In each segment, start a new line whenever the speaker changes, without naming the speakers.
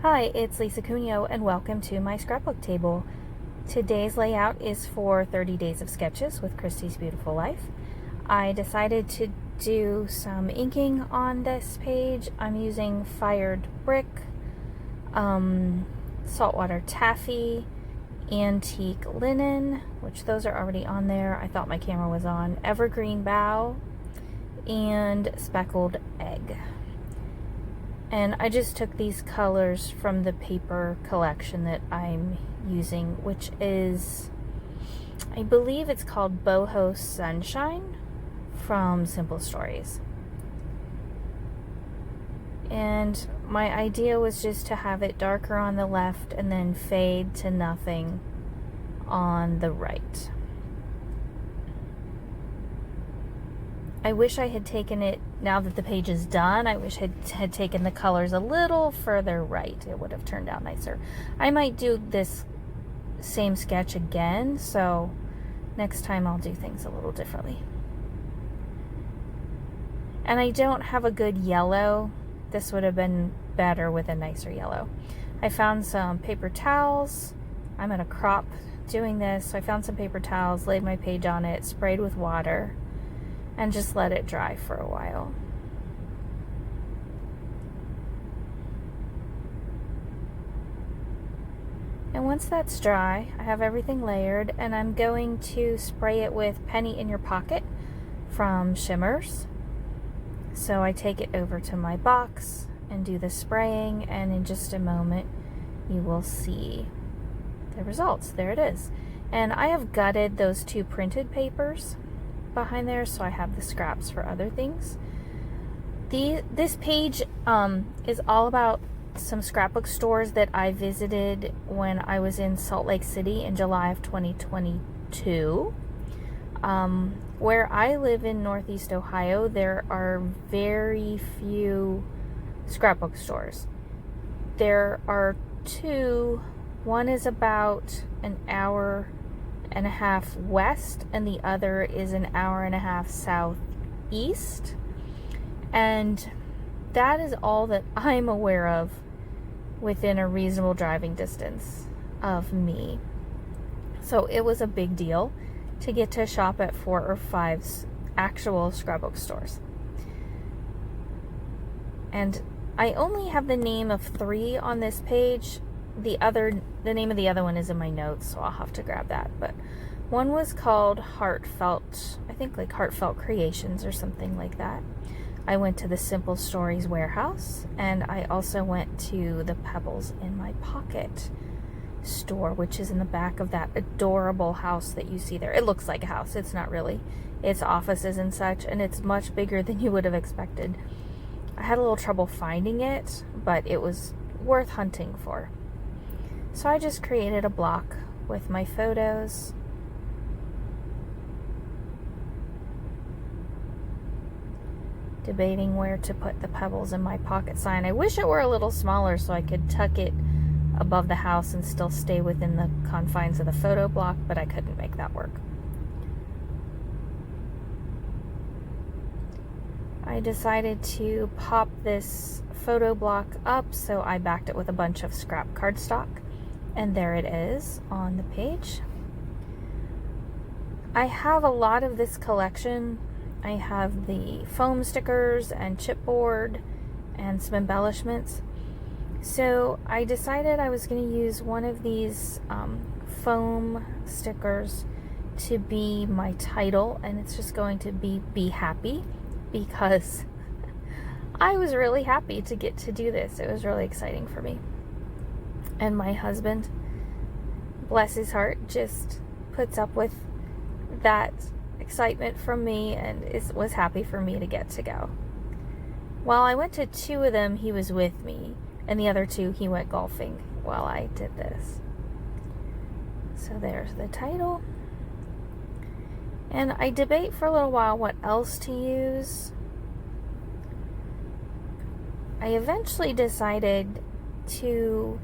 Hi, it's Lisa Cuneo and welcome to my scrapbook table. Today's layout is for 30 Days of Sketches with Christy's Beautiful Life. I decided to do some inking on this page. I'm using fired brick, saltwater taffy, antique linen, which those are already on there. I thought my camera was on, evergreen bough, and speckled egg. And I just took these colors from the paper collection that I'm using, which is, I believe it's called Boho Sunshine from Simple Stories. And my idea was just to have it darker on the left and then fade to nothing on the right. I wish I had taken it, now that the page is done, I wish I had taken the colors a little further right. It would have turned out nicer. I might do this same sketch again, so next time I'll do things a little differently. And I don't have a good yellow. This would have been better with a nicer yellow. I found some paper towels. I'm at a crop doing this, so I found some paper towels, laid my page on it, sprayed with water, and just let it dry for a while. And once that's dry, I have everything layered, and I'm going to spray it with Penny in Your Pocket from Shimmers. So I take it over to my box and do the spraying, and in just a moment you will see the results. There it is. And I have gutted those two printed papers behind there, so I have the scraps for other things. This page is all about some scrapbook stores that I visited when I was in Salt Lake City in July of 2022. Where I live in Northeast Ohio, there are very few scrapbook stores. There are two. One is about an hour and a half west, and the other is an hour and a half southeast. And that is all that I'm aware of within a reasonable driving distance of me. So it was a big deal to get to shop at 4 or 5 actual scrapbook stores. And I only have the name of 3 on this page. The name of the other one is in my notes, so I'll have to grab that. But one was called Heartfelt, I think like Heartfelt Creations or something like that. I went to the Simple Stories warehouse, and I also went to the Pebbles in My Pocket store, which is in the back of that adorable house that you see there. It looks like a house. It's not really. It's offices and such, and it's much bigger than you would have expected. I had a little trouble finding it, but it was worth hunting for. So I just created a block with my photos. Debating where to put the Pebbles in My Pocket sign. I wish it were a little smaller so I could tuck it above the house and still stay within the confines of the photo block, but I couldn't make that work. I decided to pop this photo block up, so I backed it with a bunch of scrap cardstock, and there it is on the page. I have a lot of this collection. I have the foam stickers and chipboard and some embellishments. So I decided I was going to use one of these foam stickers to be my title, and it's just going to be happy, because I was really happy to get to do this. It was really exciting for me. And my husband, bless his heart, just puts up with that excitement from me and was happy for me to get to go. While I went to 2 of them, he was with me, and the other 2 he went golfing while I did this. So there's the title. And I debate for a little while what else to use. I eventually decided to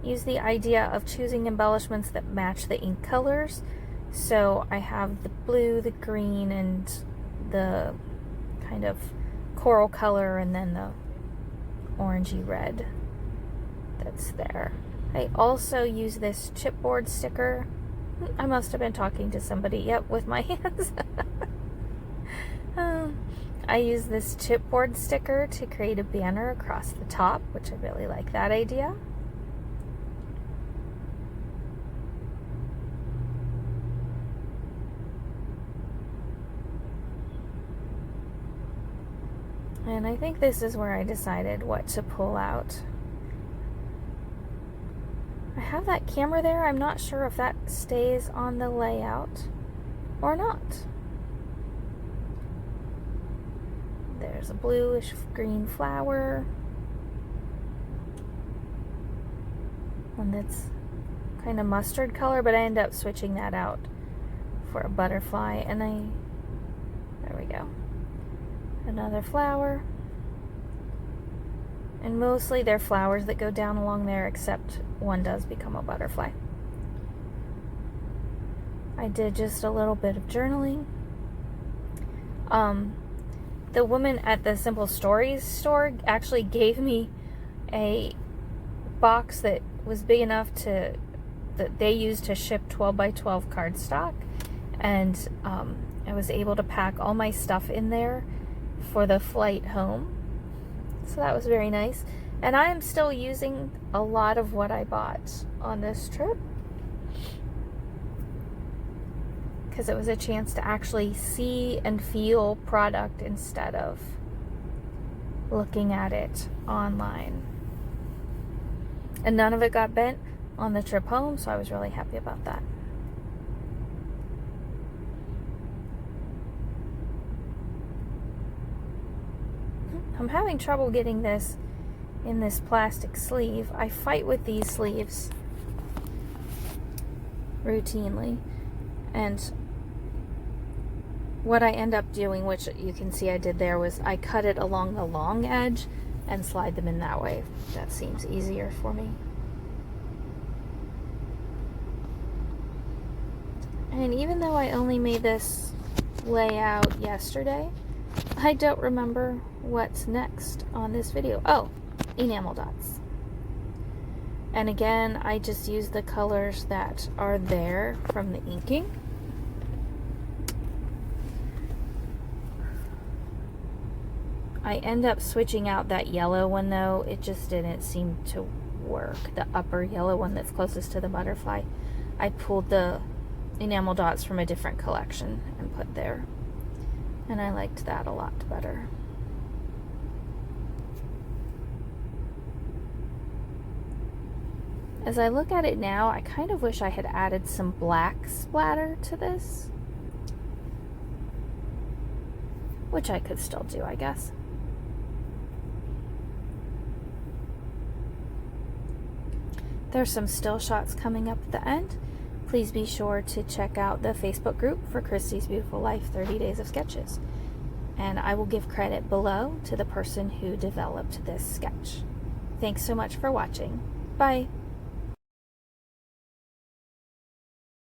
use the idea of choosing embellishments that match the ink colors. So I have the blue, the green, and the kind of coral color, and then the orangey red that that's there. I also use this chipboard sticker. I must have been talking to somebody, yep, with my hands. I use this chipboard sticker to create a banner across the top, which I really like that idea. And I think this is where I decided what to pull out. I have that camera there. I'm not sure if that stays on the layout or not. There's a bluish green flower. One that's kind of mustard color, but I end up switching that out for a butterfly. And there we go. Another flower. And mostly they're flowers that go down along there, except one does become a butterfly. I did just a little bit of journaling. The woman at the Simple Stories store actually gave me a box that was big enough that they used to ship 12 by 12 cardstock, and I was able to pack all my stuff in there for the flight home. So that was very nice. And I am still using a lot of what I bought on this trip, because it was a chance to actually see and feel product instead of looking at it online. And none of it got bent on the trip home, so I was really happy about that. I'm having trouble getting this in this plastic sleeve. I fight with these sleeves routinely, and what I end up doing, which you can see I did there, was I cut it along the long edge and slide them in that way. That seems easier for me. And even though I only made this layout yesterday, I don't remember what's next on this video. Oh, enamel dots. And again, I just use the colors that are there from the inking. I end up switching out that yellow one though. It just didn't seem to work. The upper yellow one that's closest to the butterfly. I pulled the enamel dots from a different collection and put there. And I liked that a lot better. As I look at it now, I kind of wish I had added some black splatter to this, which I could still do, I guess. There's some still shots coming up at the end. Please be sure to check out the Facebook group for Christy's Beautiful Life 30 Days of Sketches. And I will give credit below to the person who developed this sketch. Thanks so much for watching. Bye.